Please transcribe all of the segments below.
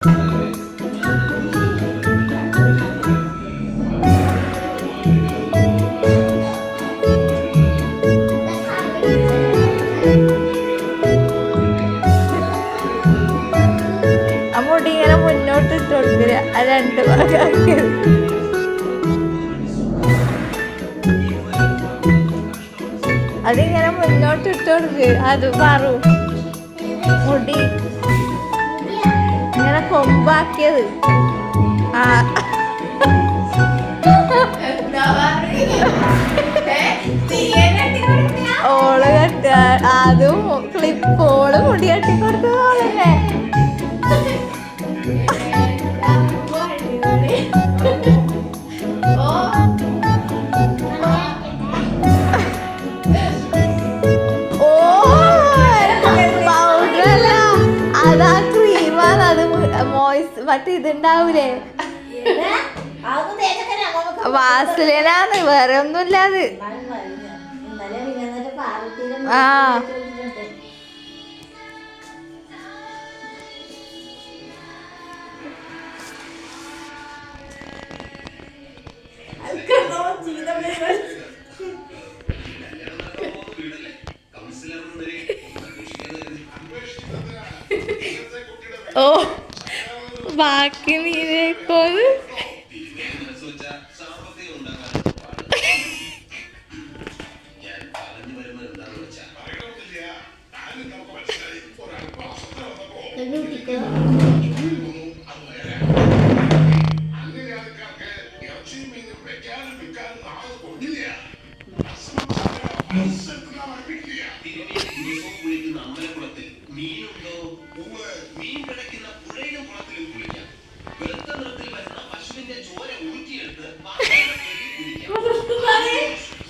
മുടി ഇങ്ങനെ മുന്നോട്ട് ഇട്ട് കൊടുക്കുക രണ്ട് ഭാഗമാക്കി അതിങ്ങനെ മുന്നോട്ട് ഇട്ട് കൊടുക്കുക അത് മാറും മുടി ഇങ്ങനെ കൊമ്പാക്കിയത് ആ ഓള് കെട്ട അതും ക്ലിപ്പോള് മുടി കെട്ടി കൊടുത്തത് ഓളല്ലേ അതാ ക്രീമാണ് അത് മോയ്സ് മറ്റേ ഇതുണ്ടാവൂലേ വാസലിനാണ് വേറെ ഒന്നുമില്ല അത് ആ ഓ ബാക്കി നീരേക്കോന്ന്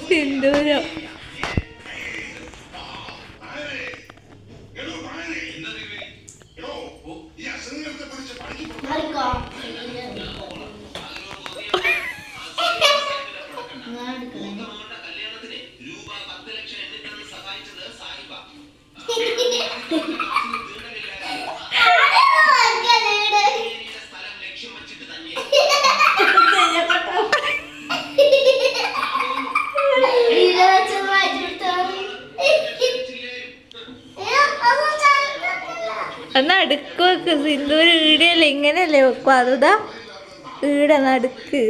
സിന്ദൂരം നടുക്ക് വെക്ക് സിന്ദൂര് ഈടെയല്ലേ ഇങ്ങനെയല്ലേ വെക്കും അതുതാ ഈടെ നടുക്ക്